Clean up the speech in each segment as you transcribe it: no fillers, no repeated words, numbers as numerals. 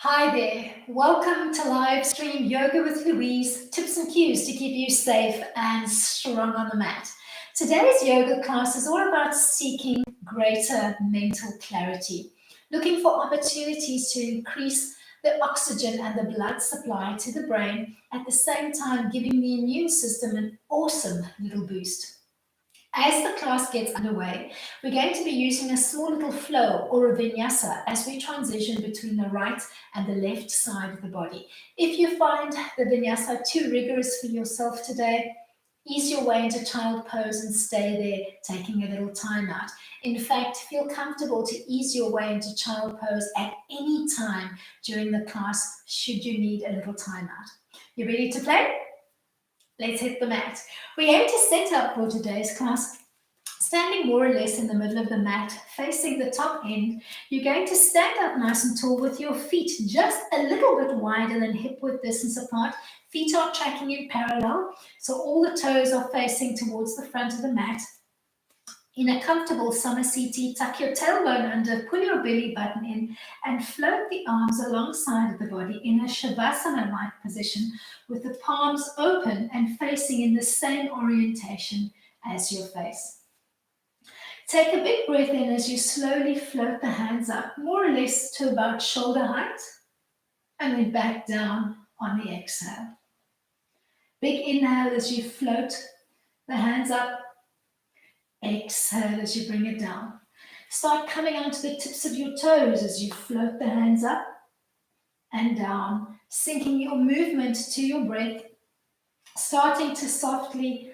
Hi there, welcome to live stream Yoga with Louise, tips and cues to keep you safe and strong on the mat. Today's yoga class is all about seeking greater mental clarity, looking for opportunities to increase the oxygen and the blood supply to the brain, at the same time giving the immune system an awesome little boost. As the class gets underway, we're going to be using a small little flow or a vinyasa as we transition between the right and the left side of the body. If you find the vinyasa too rigorous for yourself today, ease your way into child pose and stay there, taking a little time out. In fact, feel comfortable to ease your way into child pose at any time during the class should you need a little time out. You ready to play? Let's hit the mat. We aim to set up for today's class standing more or less in the middle of the mat, facing the top end. You're going to stand up nice and tall with your feet just a little bit wider than hip width distance apart. Feet are tracking in parallel, so all the toes are facing towards the front of the mat. In a comfortable summer seat, tuck your tailbone under, pull your belly button in, and float the arms alongside of the body in a Shavasana-like position with the palms open and facing in the same orientation as your face. Take a big breath in as you slowly float the hands up, more or less to about shoulder height, and then back down on the exhale. Big inhale as you float the hands up. Exhale as you bring it down. Start coming onto the tips of your toes as you float the hands up and down, syncing your movement to your breath, starting to softly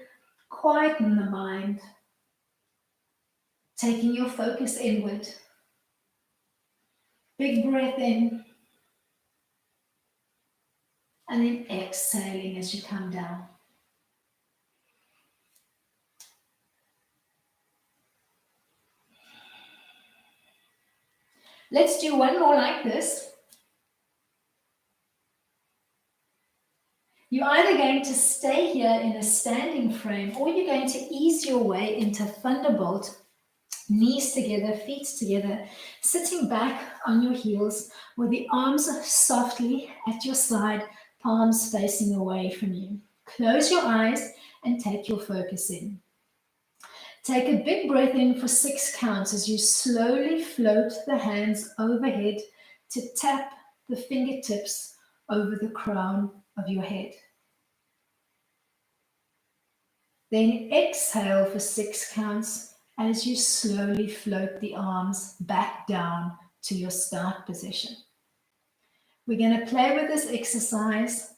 quieten the mind, taking your focus inward. Big breath in, and then exhaling as you come down. Let's do one more like this. You're either going to stay here in a standing frame or you're going to ease your way into Thunderbolt, knees together, feet together, sitting back on your heels with the arms softly at your side, palms facing away from you. Close your eyes and take your focus in. Take a big breath in for 6 counts as you slowly float the hands overhead to tap the fingertips over the crown of your head. Then exhale for 6 counts as you slowly float the arms back down to your start position. We're going to play with this exercise.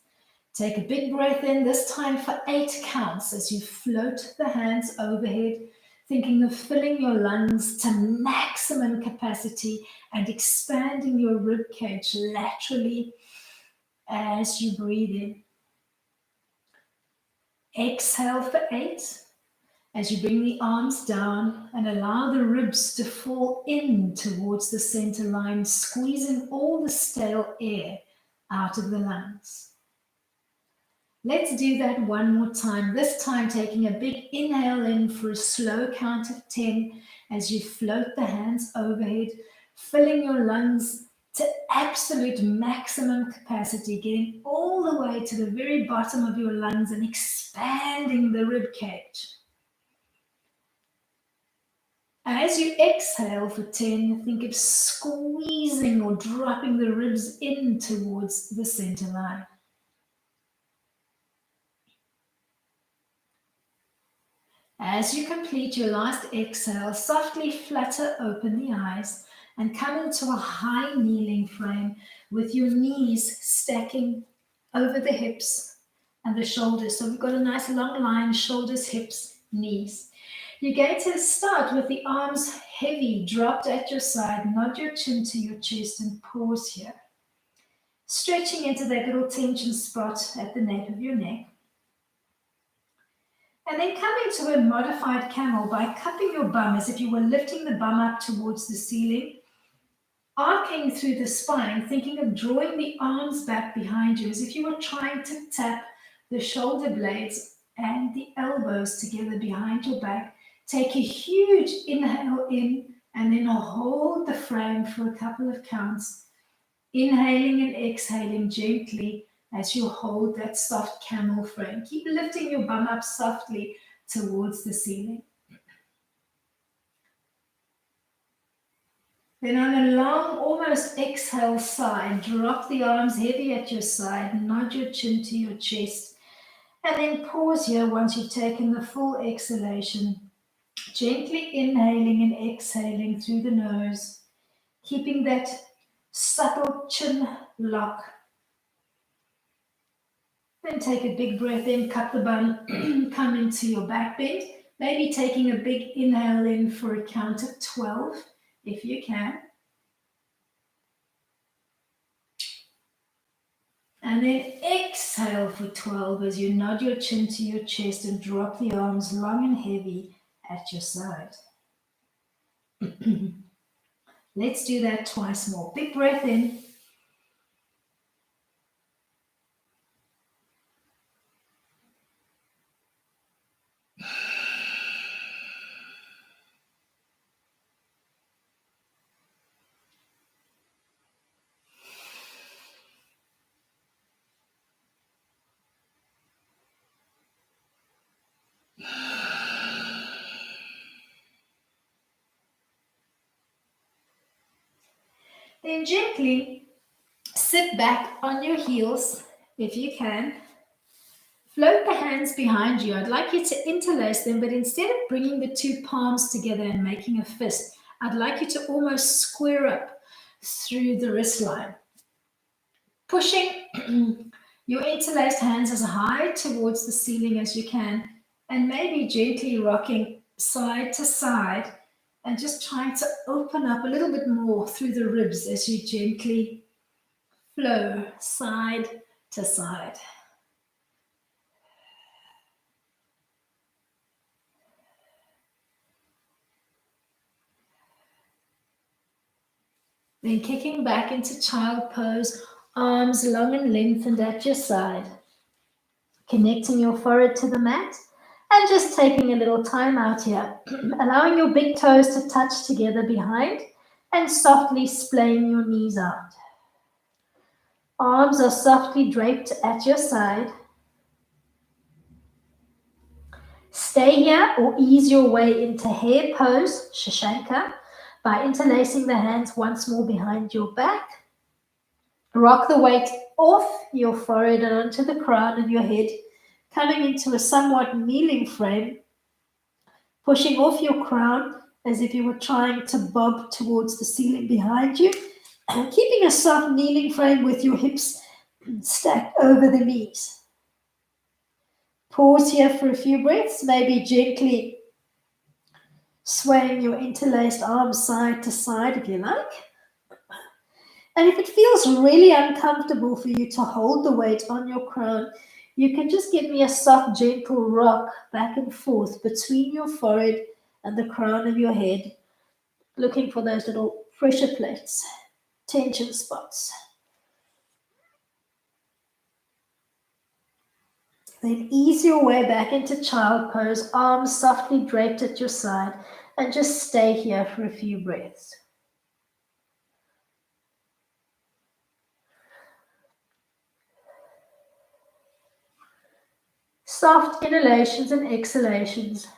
Take a big breath in, this time for 8 counts as you float the hands overhead, thinking of filling your lungs to maximum capacity and expanding your rib cage laterally as you breathe in. Exhale for 8 as you bring the arms down and allow the ribs to fall in towards the center line, squeezing all the stale air out of the lungs. Let's do that one more time, this time taking a big inhale in for a slow count of 10 as you float the hands overhead, filling your lungs to absolute maximum capacity, getting all the way to the very bottom of your lungs and expanding the rib cage. As you exhale for 10, think of squeezing or dropping the ribs in towards the center line. As you complete your last exhale, softly flutter open the eyes and come into a high kneeling frame with your knees stacking over the hips and the shoulders. So we've got a nice long line, shoulders, hips, knees. You're going to start with the arms heavy, dropped at your side. Nod your chin to your chest and pause here. Stretching into that little tension spot at the nape of your neck. And then come into a modified camel by cupping your bum as if you were lifting the bum up towards the ceiling, arcing through the spine, thinking of drawing the arms back behind you as if you were trying to tap the shoulder blades and the elbows together behind your back. Take a huge inhale in and then hold the frame for a couple of counts Inhaling and exhaling gently as you hold that soft camel frame. Keep lifting your bum up softly towards the ceiling. Then on a long, almost exhale sigh, drop the arms heavy at your side, nod your chin to your chest, and then pause here once you've taken the full exhalation. Gently inhaling and exhaling through the nose, keeping that subtle chin lock. Then take a big breath in, cup the bum, come into your back bend. Maybe taking a big inhale in for a count of 12, if you can. And then exhale for 12 as you nod your chin to your chest and drop the arms long and heavy at your side. Let's do that twice more. Big breath in. Then gently sit back on your heels if you can. Float the hands behind you. I'd like you to interlace them, but instead of bringing the two palms together and making a fist, I'd like you to almost square up through the wrist line. Pushing your interlaced hands as high towards the ceiling as you can, and maybe gently rocking side to side and just trying to open up a little bit more through the ribs as you gently flow side to side. Then kicking back into child pose, arms long and lengthened at your side. Connecting your forehead to the mat and just taking a little time out here. Allowing your big toes to touch together behind and softly splaying your knees out. Arms are softly draped at your side. Stay here or ease your way into hare pose, Shashanka, by interlacing the hands once more behind your back. Rock the weight off your forehead and onto the crown of your head, coming into a somewhat kneeling frame, pushing off your crown as if you were trying to bob towards the ceiling behind you, and keeping a soft kneeling frame with your hips stacked over the knees. Pause here for a few breaths, maybe gently swaying your interlaced arms side to side if you like. And if it feels really uncomfortable for you to hold the weight on your crown, you can just give me a soft, gentle rock back and forth between your forehead and the crown of your head, looking for those little pressure plates, tension spots. Then ease your way back into child pose, arms softly draped at your side, and just stay here for a few breaths. Soft inhalations and exhalations.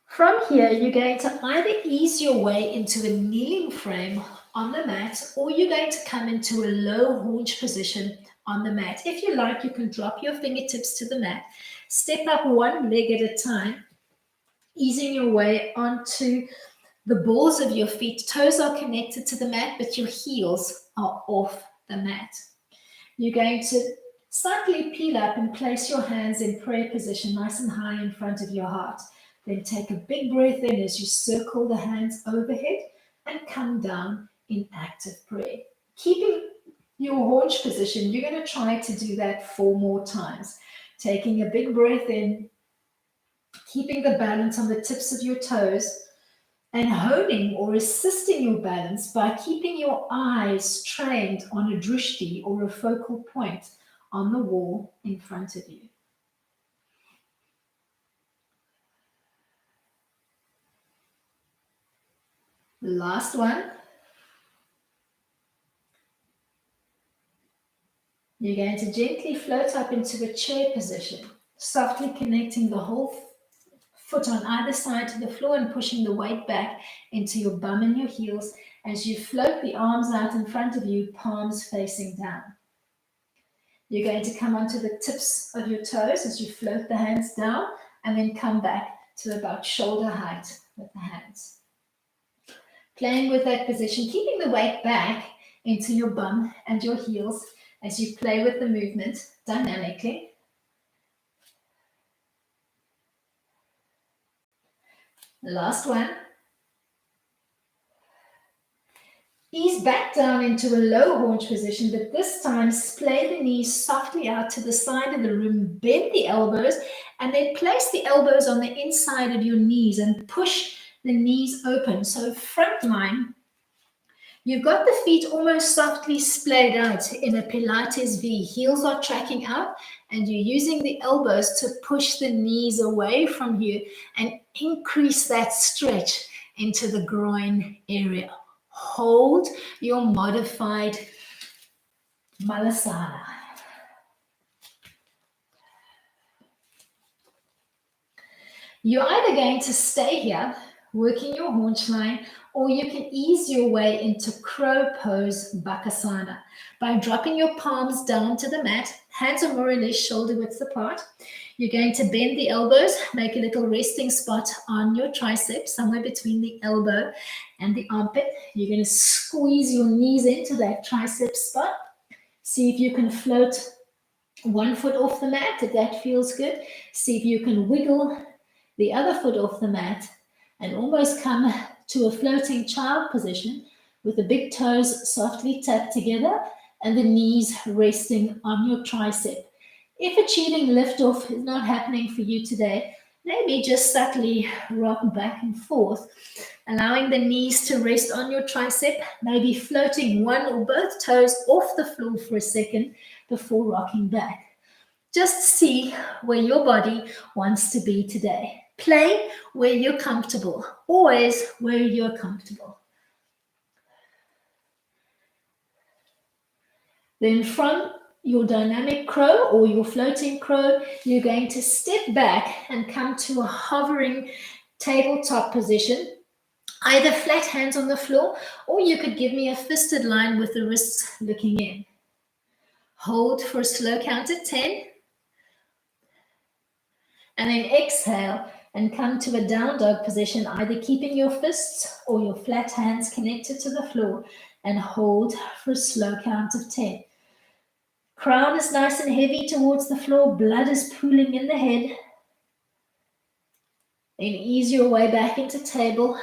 From here, you're going to either ease your way into a kneeling frame on the mat, or you're going to come into a low haunch position on the mat. If you like, you can drop your fingertips to the mat, step up one leg at a time, easing your way onto the balls of your feet. Toes are connected to the mat, but your heels are off the mat. You're going to slightly peel up and place your hands in prayer position, nice and high in front of your heart. Then take a big breath in as you circle the hands overhead and come down in active prayer. Keeping your haunch position, you're going to try to do that 4 more times. Taking a big breath in, keeping the balance on the tips of your toes, and honing or assisting your balance by keeping your eyes trained on a drishti or a focal point on the wall in front of you. Last one. You're going to gently float up into a chair position, softly connecting the whole foot on either side to the floor and pushing the weight back into your bum and your heels as you float the arms out in front of you, palms facing down. You're going to come onto the tips of your toes as you float the hands down and then come back to about shoulder height with the hands. Playing with that position, keeping the weight back into your bum and your heels as you play with the movement dynamically. Last one. Ease back down into a low haunch position, but this time splay the knees softly out to the side of the room, bend the elbows, and then place the elbows on the inside of your knees and push the knees open. So front line, you've got the feet almost softly splayed out in a Pilates V. Heels are tracking up, and you're using the elbows to push the knees away from you and increase that stretch into the groin area. Hold your modified Malasana. You're either going to stay here, working your haunch line, or you can ease your way into crow pose Bakasana by dropping your palms down to the mat. Hands are more or less shoulder width apart. You're going to bend the elbows, make a little resting spot on your tricep, somewhere between the elbow and the armpit. You're going to squeeze your knees into that tricep spot. See if you can float one foot off the mat, if that feels good. See if you can wiggle the other foot off the mat and almost come to a floating child position with the big toes softly tapped together and the knees resting on your tricep. If achieving liftoff is not happening for you today, maybe just subtly rock back and forth, allowing the knees to rest on your tricep, maybe floating one or both toes off the floor for a second before rocking back. Just see where your body wants to be today. Play where you're comfortable, always where you're comfortable. Then from your dynamic crow or your floating crow, you're going to step back and come to a hovering tabletop position, either flat hands on the floor, or you could give me a fisted line with the wrists looking in. Hold for a slow count at 10. And then exhale and come to a down dog position, either keeping your fists or your flat hands connected to the floor, and hold for a slow count of 10. Crown is nice and heavy towards the floor, blood is pooling in the head. Then ease your way back into table,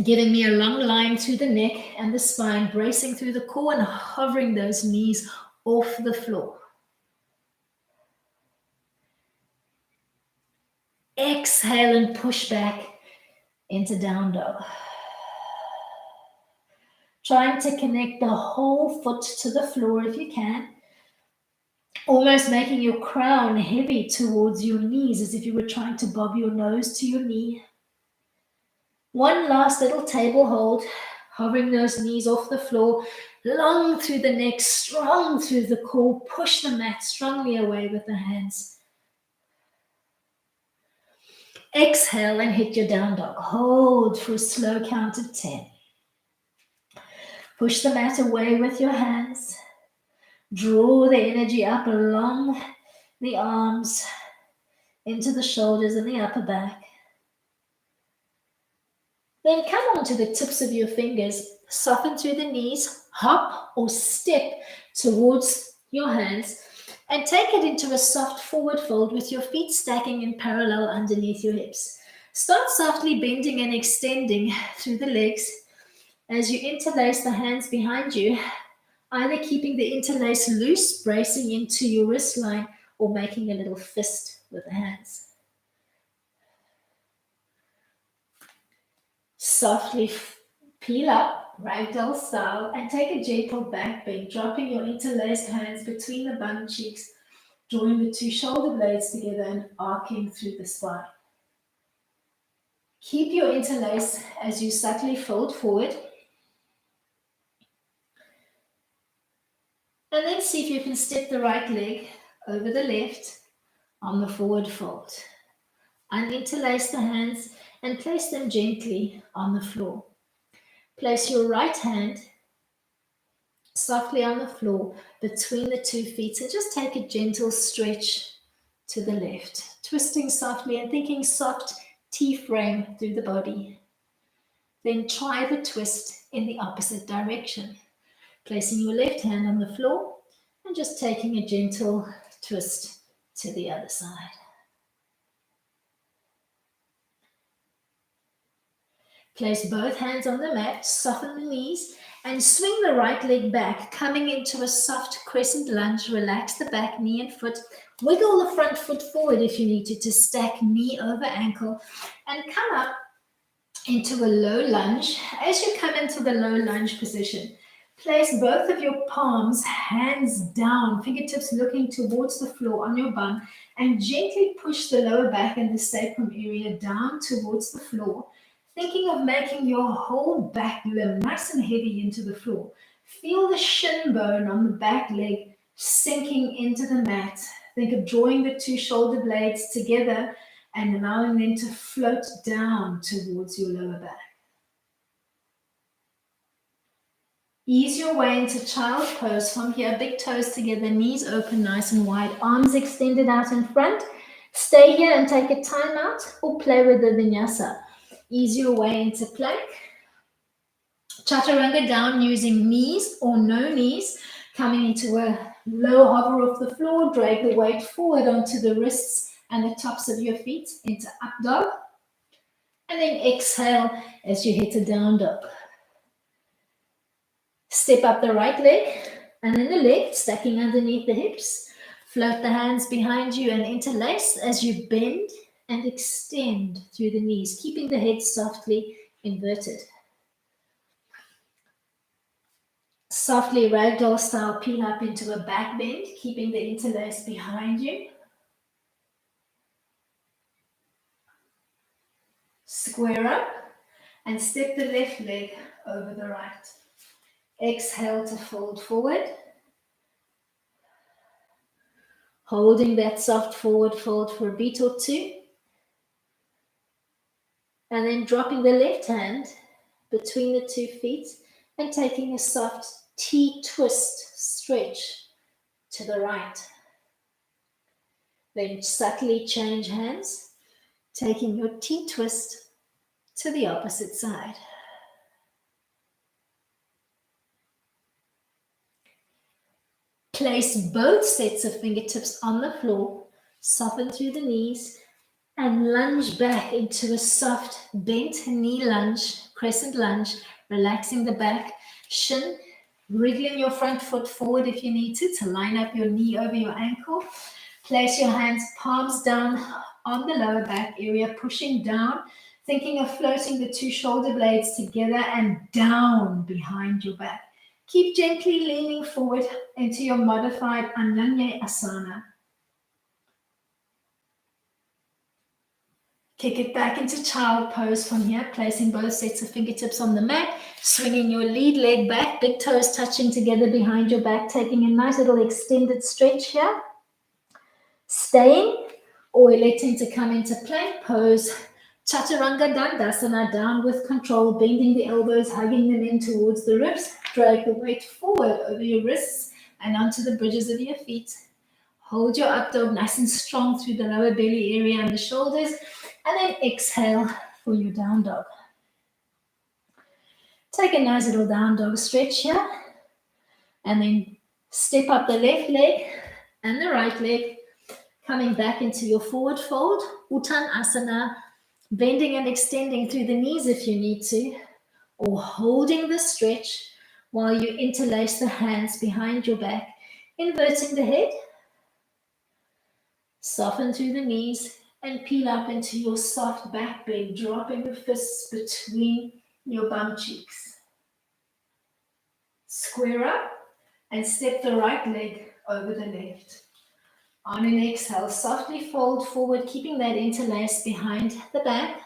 giving me a long line through the neck and the spine, bracing through the core and hovering those knees off the floor. Exhale and push back into down dog. Trying to connect the whole foot to the floor if you can. Almost making your crown heavy towards your knees as if you were trying to bob your nose to your knee. One last little table hold, hovering those knees off the floor, long through the neck, strong through the core. Push the mat strongly away with the hands. Exhale and hit your down dog. Hold for a slow count of 10. Push the mat away with your hands. Draw the energy up along the arms, into the shoulders and the upper back. Then come onto the tips of your fingers, soften through the knees, hop or step towards your hands, and take it into a soft forward fold with your feet stacking in parallel underneath your hips. Start softly bending and extending through the legs as you interlace the hands behind you, either keeping the interlace loose, bracing into your wrist line, or making a little fist with the hands. Softly peel up, ragdoll style, and take a gentle back bend, dropping your interlaced hands between the bum cheeks, drawing the two shoulder blades together and arcing through the spine. Keep your interlace as you subtly fold forward. And then see if you can step the right leg over the left on the forward fold. Uninterlace the hands and place them gently on the floor. Place your right hand softly on the floor between the 2 feet and just take a gentle stretch to the left, twisting softly and thinking soft T-frame through the body. Then try the twist in the opposite direction, placing your left hand on the floor and just taking a gentle twist to the other side. Place both hands on the mat, soften the knees, and swing the right leg back, coming into a soft crescent lunge. Relax the back, knee and foot. Wiggle the front foot forward if you need to stack knee over ankle, and come up into a low lunge. As you come into the low lunge position, place both of your palms, hands down, fingertips looking towards the floor on your bum, and gently push the lower back and the sacrum area down towards the floor, thinking of making your whole back limb nice and heavy into the floor. Feel the shin bone on the back leg sinking into the mat. Think of drawing the 2 shoulder blades together and allowing them to float down towards your lower back. Ease your way into child pose. From here, big toes together, knees open nice and wide, arms extended out in front. Stay here and take a time out or play with the vinyasa. Ease your way into plank. Chaturanga down using knees or no knees, coming into a low hover off the floor. Drag the weight forward onto the wrists and the tops of your feet into up dog. And then exhale as you hit a down dog. Step up the right leg and then the leg, stacking underneath the hips. Float the hands behind you and interlace as you bend and extend through the knees, keeping the head softly inverted. Softly ragdoll style peel up into a back bend, keeping the interlace behind you. Square up and step the left leg over the right. Exhale to fold forward. Holding that soft forward fold for a beat or 2. And then dropping the left hand between the 2 feet and taking a soft T-twist stretch to the right. Then subtly change hands, taking your T-twist to the opposite side. Place both sets of fingertips on the floor, soften through the knees, and lunge back into a soft bent knee lunge, crescent lunge, relaxing the back, shin, wriggling your front foot forward if you need to line up your knee over your ankle. Place your hands palms down on the lower back area, pushing down, thinking of floating the 2 shoulder blades together and down behind your back. Keep gently leaning forward into your modified Ananya Asana. Kick it back into child pose from here, placing both sets of fingertips on the mat, swinging your lead leg back, big toes touching together behind your back, taking a nice little extended stretch here. Staying or electing to come into plank pose, Chaturanga Dandasana, down with control, bending the elbows, hugging them in towards the ribs. Drag the weight forward over your wrists and onto the bridges of your feet. Hold your up dog nice and strong through the lower belly area and the shoulders. And then exhale for your down dog. Take a nice little down dog stretch here. And then step up the left leg and the right leg. Coming back into your forward fold, Uttanasana, bending and extending through the knees if you need to, or holding the stretch while you interlace the hands behind your back, inverting the head, soften through the knees, and peel up into your soft back bend, dropping the fists between your bum cheeks. Square up and step the right leg over the left. On an exhale, softly fold forward, keeping that interlace behind the back.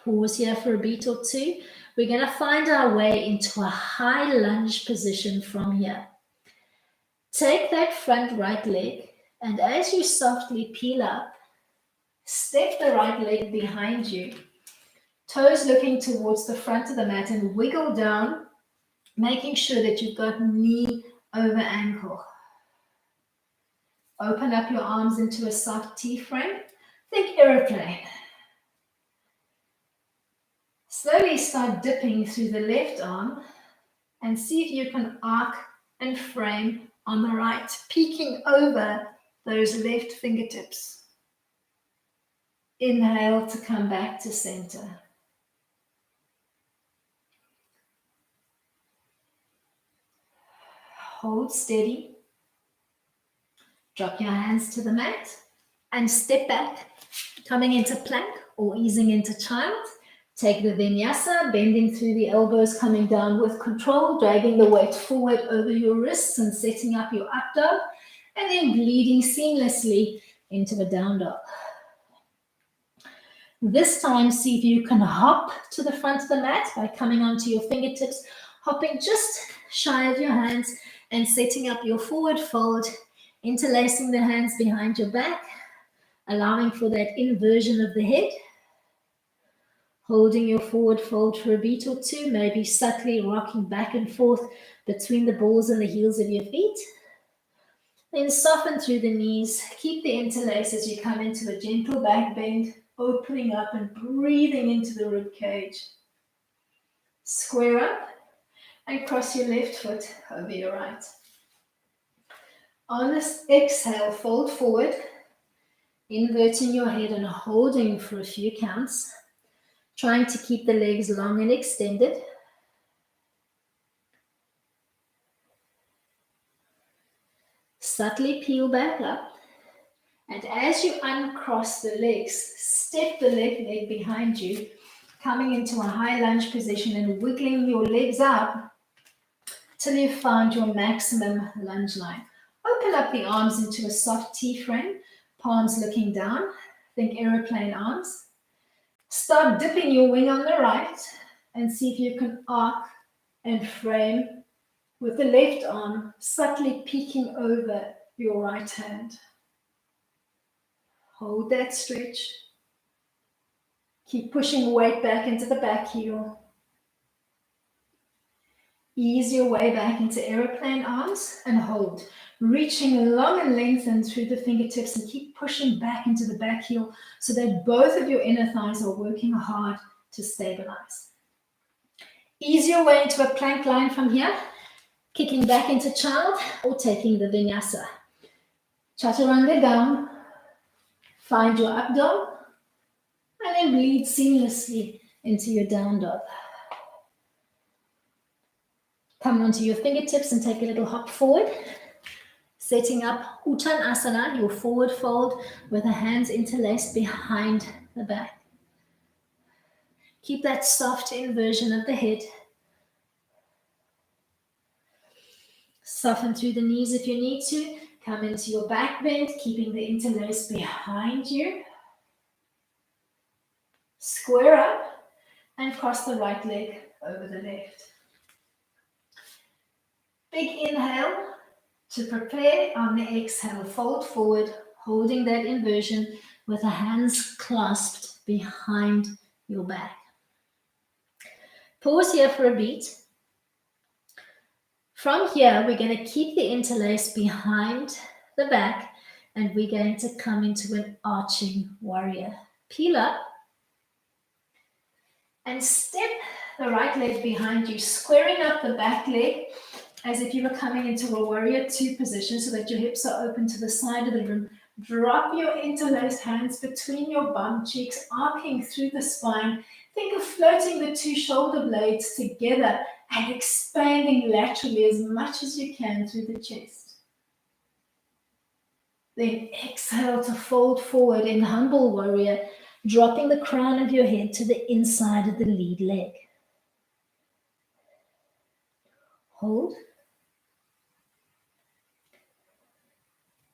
Pause here for a beat or two. We're going to find our way into a high lunge position from here. Take that front right leg, and as you softly peel up, step the right leg behind you, toes looking towards the front of the mat, and wiggle down, making sure that you've got knee over ankle. Open up your arms into a soft T-frame. Think aeroplane. Slowly start dipping through the left arm and see if you can arc and frame on the right, peeking over those left fingertips. Inhale to come back to center. Hold steady. Drop your hands to the mat and step back, coming into plank or easing into child. Take the vinyasa, bending through the elbows, coming down with control, dragging the weight forward over your wrists and setting up your up dog, and then bleeding seamlessly into a down dog. This time, see if you can hop to the front of the mat by coming onto your fingertips, hopping just shy of your hands and setting up your forward fold, interlacing the hands behind your back, allowing for that inversion of the head. Holding your forward fold for a beat or two, maybe subtly rocking back and forth between the balls and the heels of your feet. Then soften through the knees. Keep the interlace as you come into a gentle back bend, opening up and breathing into the rib cage. Square up and cross your left foot over your right. On this exhale, fold forward, inverting your head and holding for a few counts. Trying to keep the legs long and extended. Subtly peel back up. And as you uncross the legs, step the left leg behind you, coming into a high lunge position and wiggling your legs up till you've found your maximum lunge line. Open up the arms into a soft T-frame, palms looking down. Think aeroplane arms. Start dipping your wing on the right and see if you can arc and frame with the left arm subtly peeking over your right hand. Hold that stretch. Keep pushing weight back into the back heel. Ease your way back into aeroplane arms and hold. Reaching long and lengthened through the fingertips and keep pushing back into the back heel so that both of your inner thighs are working hard to stabilize. Ease your way into a plank line from here, kicking back into child or taking the vinyasa. Chaturanga down, find your up dog, and then bleed seamlessly into your down dog. Come onto your fingertips and take a little hop forward. Setting up Uttanasana, your forward fold with the hands interlaced behind the back. Keep that soft inversion of the head. Soften through the knees if you need to. Come into your back bend, keeping the interlace behind you. Square up and cross the right leg over the left. Big inhale. To prepare on the exhale, fold forward, holding that inversion with the hands clasped behind your back. Pause here for a beat. From here, we're going to keep the interlace behind the back and we're going to come into an arching warrior. Peel up and step the right leg behind you, squaring up the back leg as if you were coming into a warrior two position so that your hips are open to the side of the room. Drop your interlaced hands between your bum cheeks, arcing through the spine. Think of floating the two shoulder blades together and expanding laterally as much as you can through the chest. Then exhale to fold forward in humble warrior, dropping the crown of your head to the inside of the lead leg. Hold.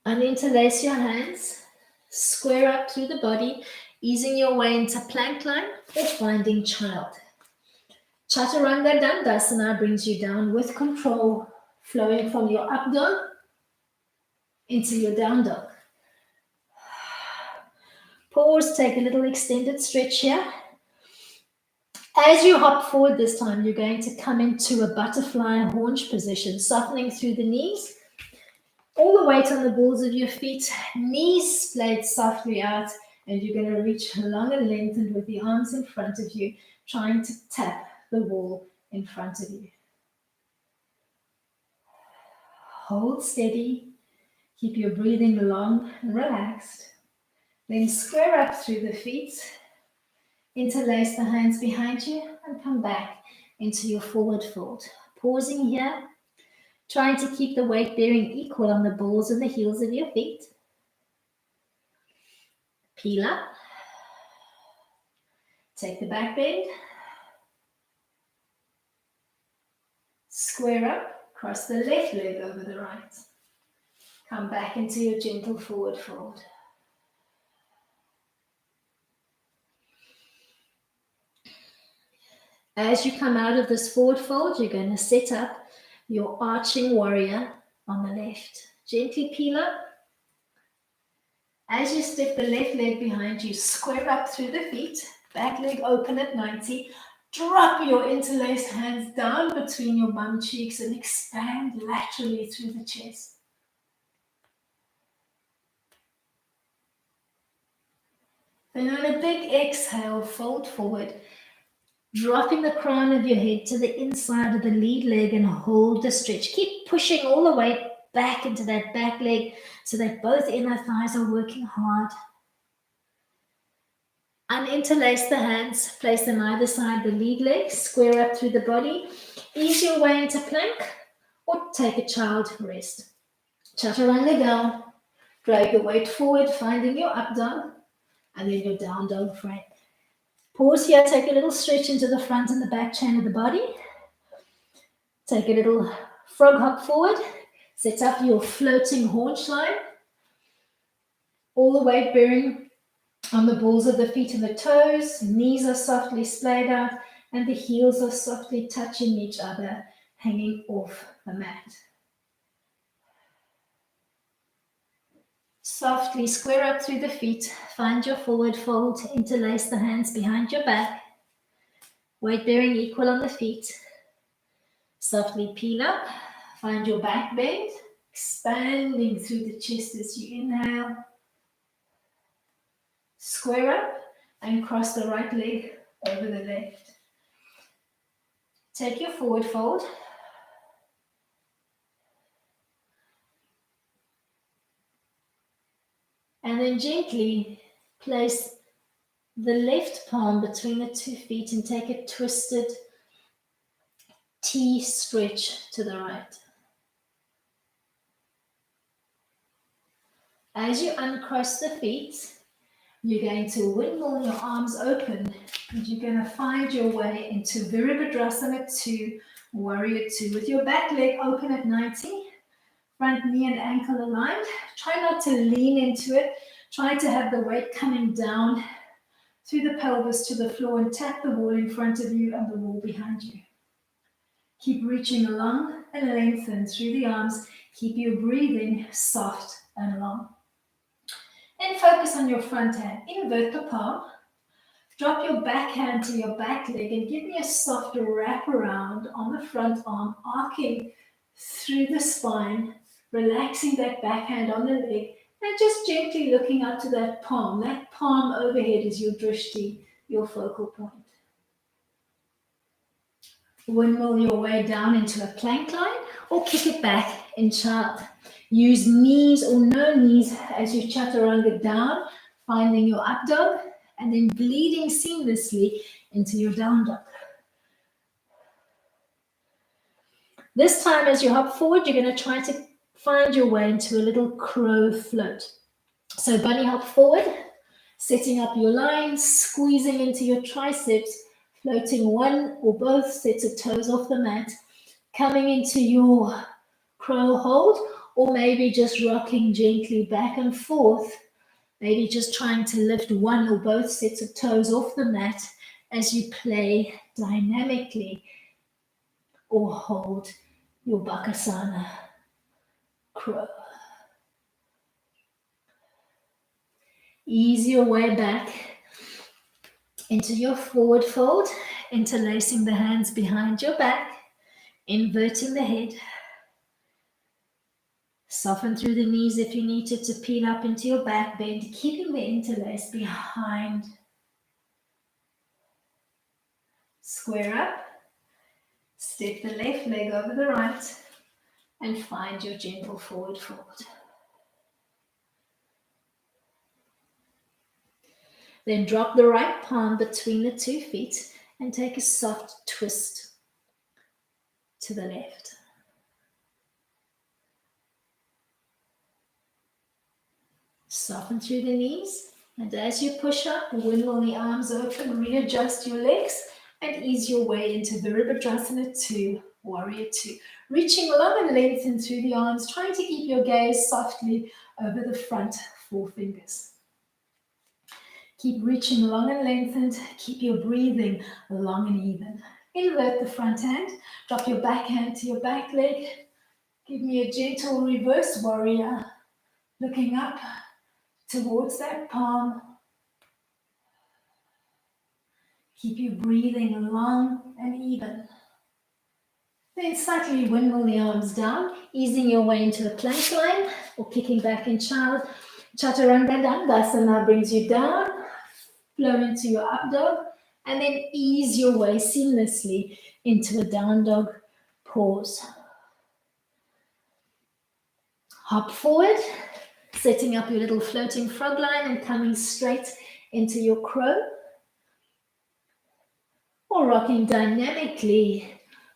Uninterlace your hands, square up through the body, Easing your way into plank line or finding child. Chaturanga Dandasana brings you down with control, flowing from your up dog into your down dog. Pause, take a little extended stretch here. As you hop forward this time, you're going to come into a butterfly haunch position, softening through the knees. All the weight on the balls of your feet, knees splayed softly out, and you're going to reach long and lengthened with the arms in front of you, trying to tap the wall in front of you. Hold steady. Keep your breathing long and relaxed. Then square up through the feet. Interlace the hands behind you and come back into your forward fold. Pausing here, trying to keep the weight bearing equal on the balls and the heels of your feet. Peel up. Take the back bend. Square up, cross the left leg over the right. Come back into your gentle forward fold. As you come out of this forward fold, you're going to set up your arching warrior on the left. Gently peel up. As you step the left leg behind you, square up through the feet, back leg open at 90. Drop your interlaced hands down between your bum cheeks and expand laterally through the chest. Then on a big exhale, fold forward, dropping the crown of your head to the inside of the lead leg and hold the stretch. Keep pushing all the way back into that back leg so that both inner thighs are working hard. Uninterlace the hands, place them either side the lead leg, square up through the body, ease your way into plank or take a child rest. Chaturanga down, drag the weight forward, finding your up dog and then your down dog frame. Pause here, take a little stretch into the front and the back chain of the body. Take a little frog hop forward, set up your floating haunch line, all the weight bearing on the balls of the feet and the toes, knees are softly splayed out, and the heels are softly touching each other, hanging off the mat. Softly square up through the feet, find your forward fold, interlace the hands behind your back, weight bearing equal on the feet. Softly peel up, find your back bend, expanding through the chest as you inhale. Square up and cross the right leg over the left. Take your forward fold. And then gently place the left palm between the 2 feet and take a twisted T stretch to the right. As you uncross the feet, you're going to windmill your arms open and you're going to find your way into Virabhadrasana 2, Warrior 2, with your back leg open at 90, front knee and ankle aligned. Try not to lean into it. Try to have the weight coming down through the pelvis to the floor and tap the wall in front of you and the wall behind you. Keep reaching long and lengthen through the arms. Keep your breathing soft and long. Then focus on your front hand. Invert the palm. Drop your back hand to your back leg and give me a soft wrap around on the front arm, arcing through the spine, relaxing that back hand on the leg, and just gently looking up to that palm. That palm overhead is your drishti, your focal point. Windmill your way down into a plank line or kick it back in child. Use knees or no knees as you chaturanga down, finding your up dog, and then bleeding seamlessly into your down dog. This time as you hop forward, you're going to try to find your way into a little crow float. So bunny hop forward, setting up your lines, squeezing into your triceps, floating one or both sets of toes off the mat, coming into your crow hold, or maybe just rocking gently back and forth Maybe just trying to lift one or both sets of toes off the mat as you play dynamically or hold your Bakasana crow. Ease your way back into your forward fold, interlacing the hands behind your back, inverting the head. Soften through the knees if you need to peel up into your back bend, keeping the interlace behind. Square up, step the left leg over the right, and find your gentle forward fold. Then drop the right palm between the 2 feet and take a soft twist to the left. Soften through the knees, and as you push up, wiggle the arms open, readjust your legs, and ease your way into Virabhadrasana 2, Warrior 2. Reaching long and lengthened through the arms, trying to keep your gaze softly over the front 4 fingers. Keep reaching long and lengthened, keep your breathing long and even. Invert the front hand, drop your back hand to your back leg. Give me a gentle reverse warrior, looking up towards that palm. Keep your breathing long and even. Then slightly windmill the arms down, easing your way into a plank line or kicking back in Chaturanga Dandasana brings you down, flow into your up dog, and then ease your way seamlessly into a down dog pause. Hop forward, setting up your little floating frog line and coming straight into your crow. Or rocking dynamically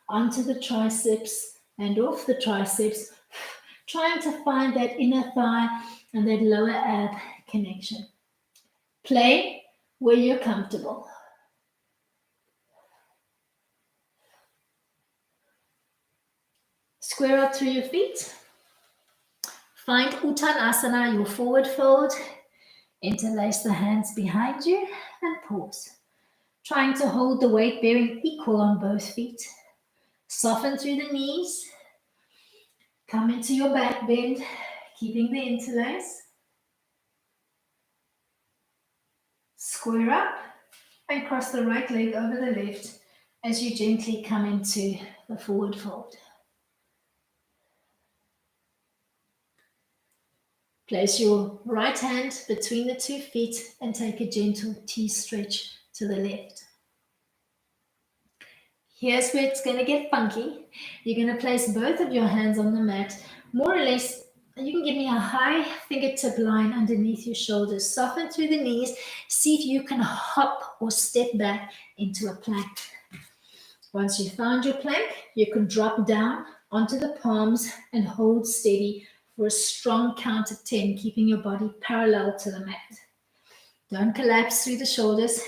onto the triceps and off the triceps, trying to find that inner thigh and that lower ab connection. Play where you're comfortable. Square up through your feet. Find Uttanasana, your forward fold. Interlace the hands behind you and pause. Trying to hold the weight bearing equal on both feet. Soften through the knees. Come into your back bend, keeping the interlace. Square up and cross the right leg over the left as you gently come into the forward fold. Place your right hand between the 2 feet and take a gentle T-stretch to the left. Here's where it's going to get funky. You're going to place both of your hands on the mat, more or less. You can give me a high fingertip line underneath your shoulders. Soften through the knees. See if you can hop or step back into a plank. Once you've found your plank, you can drop down onto the palms and hold steady for a strong count of 10, keeping your body parallel to the mat. Don't collapse through the shoulders.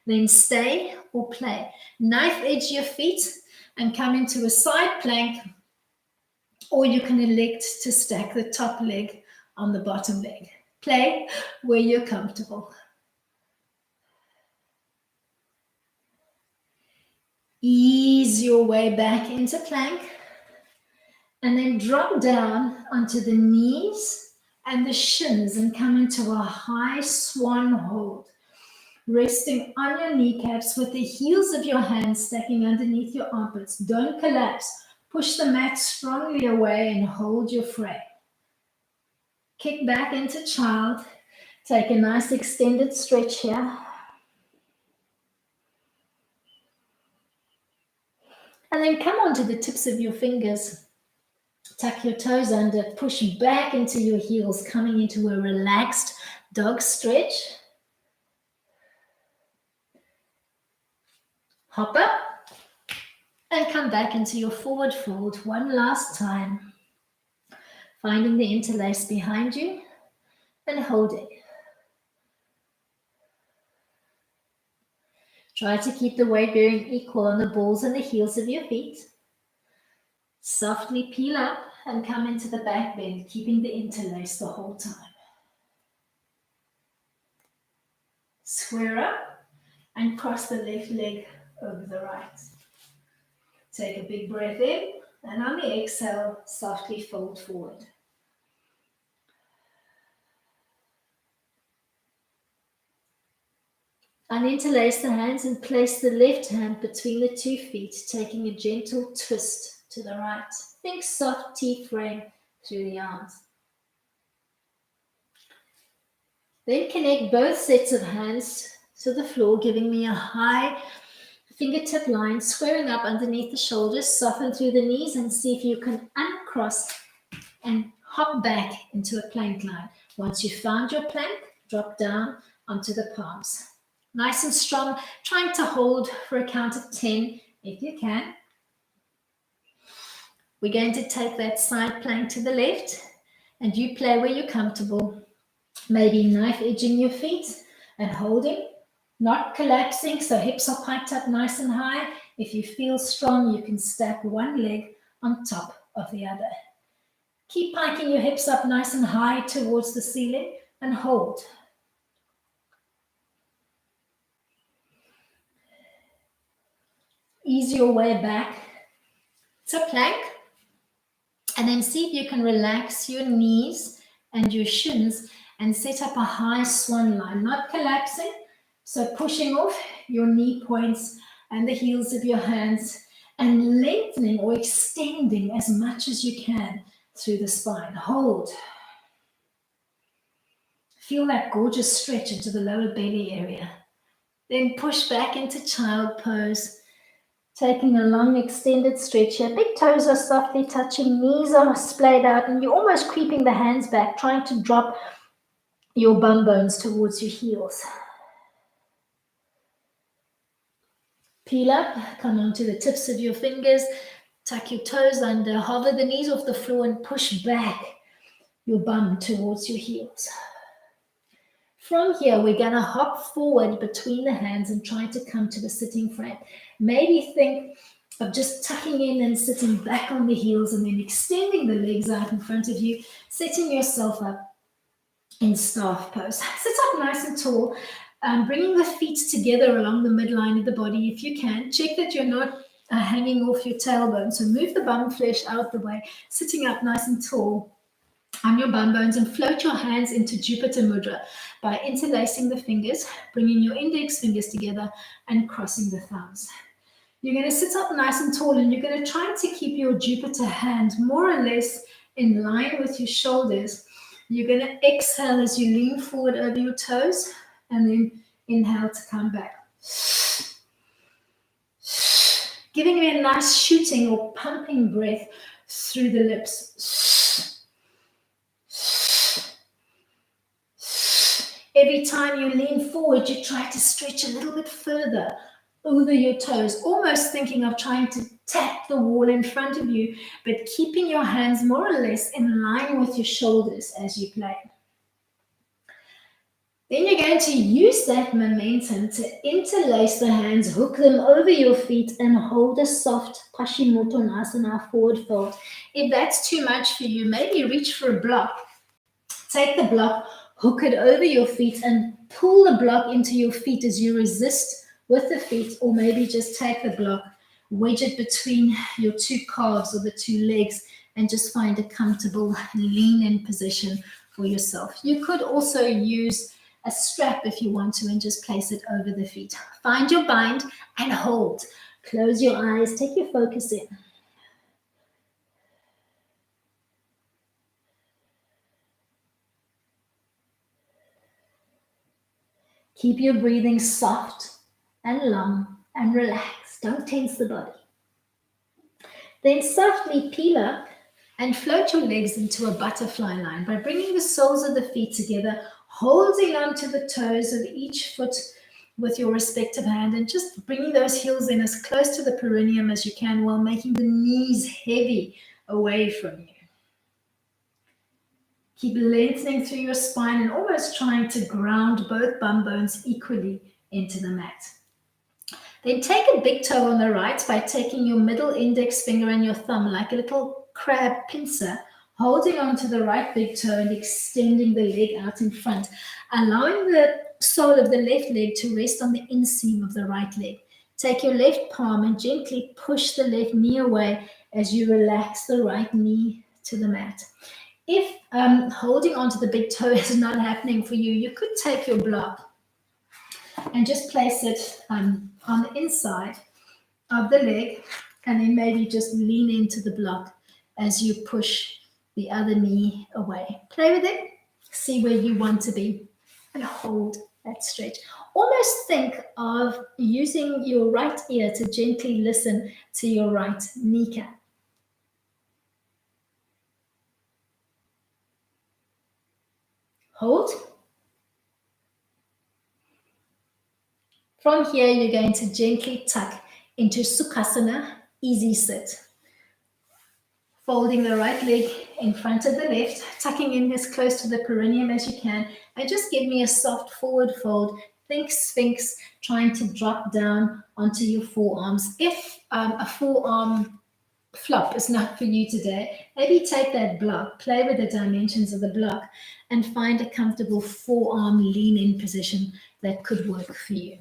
Then stay or play. Knife edge your feet and come into a side plank, or you can elect to stack the top leg on the bottom leg. Play where you're comfortable. Ease your way back into plank and then drop down onto the knees and the shins and come into a high swan hold. Resting on your kneecaps with the heels of your hands stacking underneath your armpits. Don't collapse. Push the mat strongly away and hold your frame. Kick back into child. Take a nice extended stretch here. And then come onto the tips of your fingers. Tuck your toes under. Push back into your heels, coming into a relaxed dog stretch. Hop up and come back into your forward fold one last time. Finding the interlace behind you and hold it. Try to keep the weight bearing equal on the balls and the heels of your feet. Softly peel up and come into the back bend, keeping the interlace the whole time. Square up and cross the left leg over the right. Take a big breath in, and on the exhale, softly fold forward. And interlace the hands and place the left hand between the 2 feet, taking a gentle twist to the right. Think soft T-frame through the arms. Then connect both sets of hands to the floor, giving me a high fingertip line, squaring up underneath the shoulders. Soften through the knees and see if you can uncross and hop back into a plank line. Once you've found your plank, drop down onto the palms. Nice and strong, trying to hold for a count of 10 if you can. We're going to take that side plank to the left, and you play where you're comfortable. Maybe knife edging your feet and holding, not collapsing, so hips are piked up nice and high. If you feel strong, you can stack one leg on top of the other. Keep piking your hips up nice and high towards the ceiling and hold. Ease your way back to plank, and then see if you can relax your knees and your shins and set up a high swan line, not collapsing, so pushing off your knee points and the heels of your hands and lengthening or extending as much as you can through the spine. Hold. Feel that gorgeous stretch into the lower belly area. Then push back into child pose. Taking a long extended stretch here. Big toes are softly touching, knees are splayed out, and you're almost creeping the hands back, trying to drop your bum bones towards your heels. Peel up, come onto the tips of your fingers, tuck your toes under, hover the knees off the floor and push back your bum towards your heels. From here, we're going to hop forward between the hands and try to come to the sitting frame. Maybe think of just tucking in and sitting back on the heels and then extending the legs out in front of you, setting yourself up in staff pose. Sit up nice and tall, bringing the feet together along the midline of the body if you can. Check that you're not hanging off your tailbone. So move the bum flesh out the way, sitting up nice and tall on your bum bones, and float your hands into Jupiter Mudra by interlacing the fingers, bringing your index fingers together and crossing the thumbs. You're going to sit up nice and tall, and you're going to try to keep your Jupiter hand more or less in line with your shoulders. You're going to exhale as you lean forward over your toes, and then inhale to come back. Giving me a nice shooting or pumping breath through the lips. Every time you lean forward, you try to stretch a little bit further over your toes, almost thinking of trying to tap the wall in front of you, but keeping your hands more or less in line with your shoulders as you play. Then you're going to use that momentum to interlace the hands, hook them over your feet, and hold a soft Paschimottanasana forward fold. If that's too much for you, maybe reach for a block. Take the block, hook it over your feet, and pull the block into your feet as you resist with the feet, or maybe just take the block, wedge it between your two calves or the two legs, and just find a comfortable lean-in position for yourself. You could also use a strap if you want to and just place it over the feet. Find your bind and hold. Close your eyes, take your focus in. Keep your breathing soft and long and relaxed. Don't tense the body. Then softly peel up and float your legs into a butterfly line by bringing the soles of the feet together, holding onto the toes of each foot with your respective hand, and just bringing those heels in as close to the perineum as you can while making the knees heavy away from you. Keep lengthening through your spine and almost trying to ground both bum bones equally into the mat. Then take a big toe on the right by taking your middle index finger and your thumb like a little crab pincer, Holding on to the right big toe and extending the leg out in front, allowing the sole of the left leg to rest on the inseam of the right leg. Take your left palm and gently push the left knee away as you relax the right knee to the mat. If holding onto the big toe is not happening for you, you could take your block and just place it on the inside of the leg, and then maybe just lean into the block as you push the other knee away. Play with it, see where you want to be, and hold that stretch. Almost think of using your right ear to gently listen to your right kneecap. Hold. From here, you're going to gently tuck into Sukhasana, easy sit. Folding the right leg in front of the left, tucking in as close to the perineum as you can, and just give me a soft forward fold. Think Sphinx, trying to drop down onto your forearms. If a forearm flop is not for you today, maybe take that block, play with the dimensions of the block, and find a comfortable forearm lean-in position that could work for you.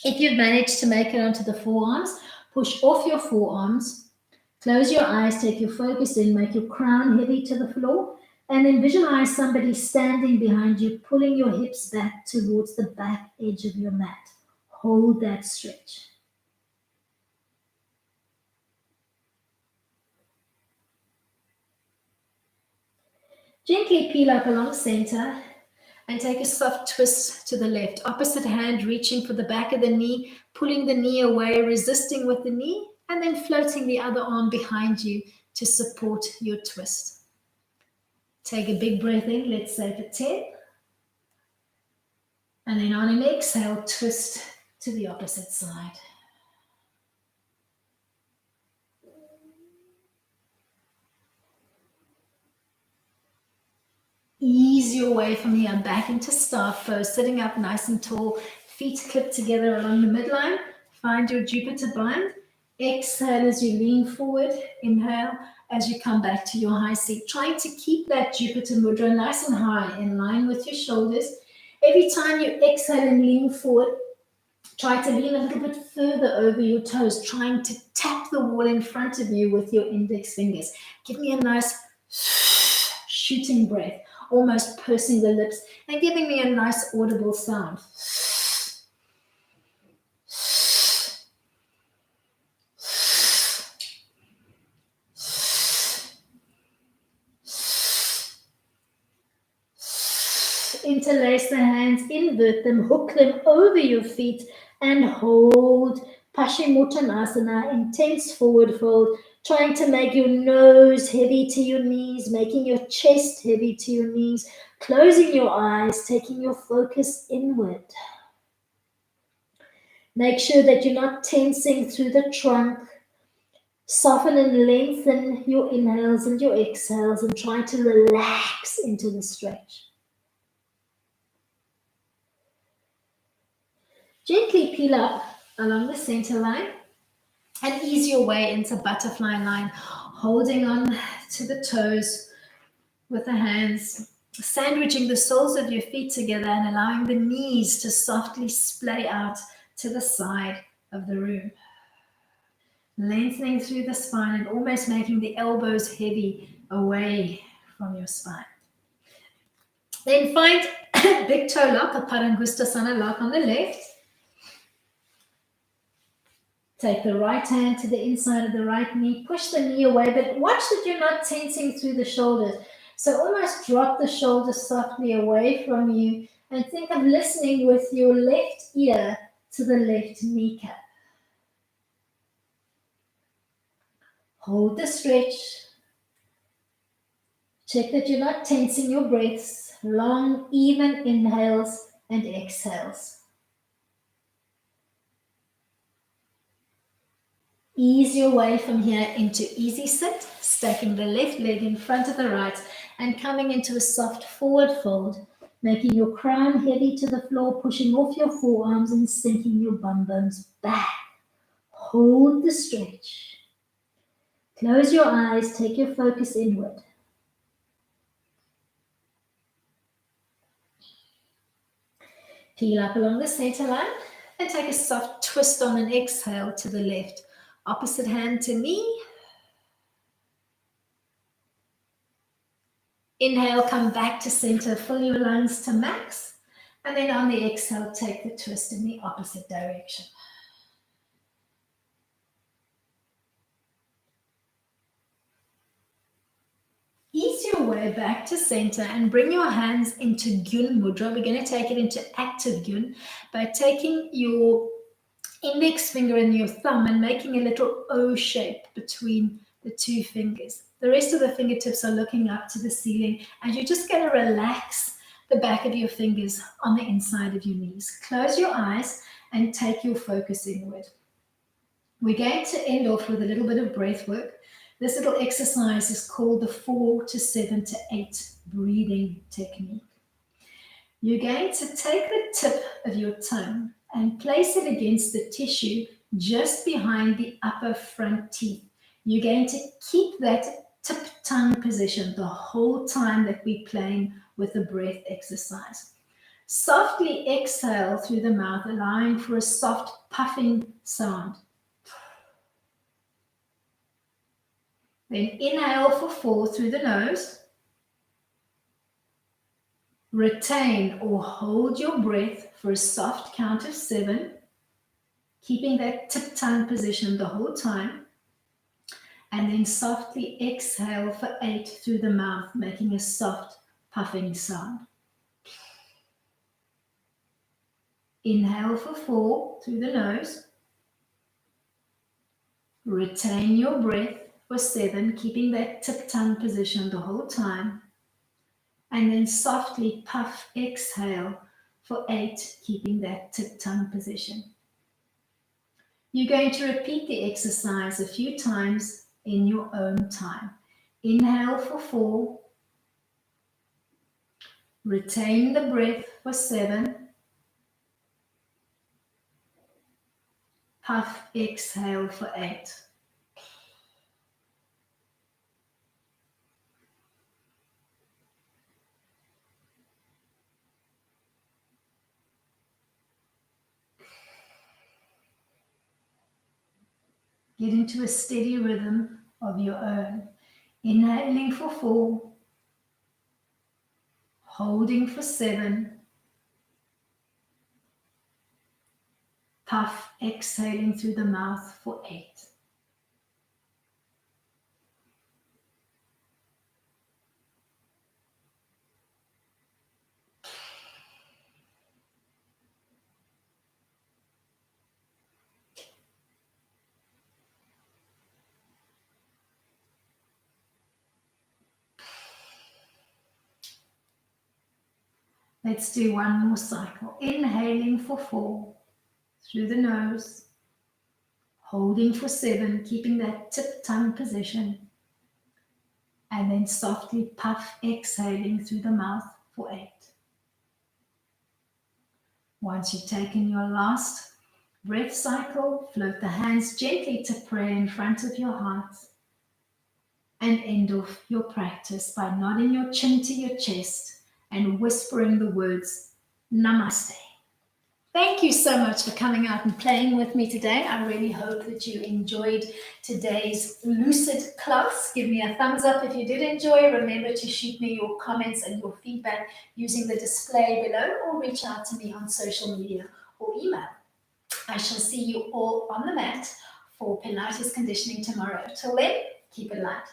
If you've managed to make it onto the forearms, push off your forearms, close your eyes, take your focus in, make your crown heavy to the floor, and then visualize somebody standing behind you, pulling your hips back towards the back edge of your mat. Hold that stretch. Gently peel up along center and take a soft twist to the left. Opposite hand reaching for the back of the knee, pulling the knee away, resisting with the knee, and then floating the other arm behind you to support your twist. Take a big breath in, let's say for 10. And then on an exhale, twist to the opposite side. Ease your way from here back into staff pose, sitting up nice and tall, feet clipped together along the midline. Find your Jupiter bind. Exhale as you lean forward. Inhale as you come back to your high seat. Trying to keep that Jupiter mudra nice and high in line with your shoulders. Every time you exhale and lean forward, try to lean a little bit further over your toes, trying to tap the wall in front of you with your index fingers. Give me a nice shooting breath, almost pursing the lips and giving me a nice audible sound. Interlace the hands, invert them, hook them over your feet and hold Paschimottanasana, intense forward fold, trying to make your nose heavy to your knees, making your chest heavy to your knees, closing your eyes, taking your focus inward. Make sure that you're not tensing through the trunk. Soften and lengthen your inhales and your exhales and try to relax into the stretch. Gently peel up along the center line and ease your way into butterfly line, holding on to the toes with the hands, sandwiching the soles of your feet together and allowing the knees to softly splay out to the side of the room. Lengthening through the spine and almost making the elbows heavy away from your spine. Then find a big toe lock, a Padangusthasana lock on the left. Take the right hand to the inside of the right knee, push the knee away, but watch that you're not tensing through the shoulders. So almost drop the shoulders softly away from you and think of listening with your left ear to the left kneecap. Hold the stretch. Check that you're not tensing your breaths. Long, even inhales and exhales. Ease your way from here into easy sit, stacking the left leg in front of the right and coming into a soft forward fold, making your crown heavy to the floor, pushing off your forearms and sinking your bum bones back. Hold the stretch. Close your eyes, take your focus inward. Heel up along the center line and take a soft twist on an exhale to the left. Opposite hand to knee. Inhale, come back to center, fill your lungs to max. And then on the exhale, take the twist in the opposite direction. Ease your way back to center and bring your hands into Gyun Mudra. We're going to take it into active Gyun by taking your index finger and your thumb and making a little O shape between the two fingers. The rest of the fingertips are looking up to the ceiling, and you're just going to relax the back of your fingers on the inside of your knees. Close your eyes and take your focus inward. We're going to end off with a little bit of breath work. This little exercise is called the 4 to 7 to 8 breathing technique. You're going to take the tip of your tongue and place it against the tissue just behind the upper front teeth. You're going to keep that tip tongue position the whole time that we're playing with the breath exercise. Softly exhale through the mouth, allowing for a soft puffing sound. Then inhale for 4 through the nose. Retain or hold your breath for a soft count of 7, keeping that tip tongue position the whole time. And then softly exhale for 8 through the mouth, making a soft puffing sound. Inhale for 4 through the nose. Retain your breath for 7, keeping that tip tongue position the whole time. And then softly puff, exhale for 8, keeping that tip tongue position. You're going to repeat the exercise a few times in your own time. Inhale for 4. Retain the breath for 7. Puff, exhale for 8. Get into a steady rhythm of your own. Inhaling for 4. Holding for 7. Puff, exhaling through the mouth for 8. Let's do one more cycle. Inhaling for 4 through the nose. Holding for 7, keeping that tip tongue position. And then softly puff, exhaling through the mouth for 8. Once you've taken your last breath cycle, float the hands gently to prayer in front of your heart. And end off your practice by nodding your chin to your chest and whispering the words, Namaste. Thank you so much for coming out and playing with me today. I really hope that you enjoyed today's LUCID class. Give me a thumbs up if you did enjoy. Remember to shoot me your comments and your feedback using the display below, or reach out to me on social media or email. I shall see you all on the mat for Pilates conditioning tomorrow. Till then, keep it light.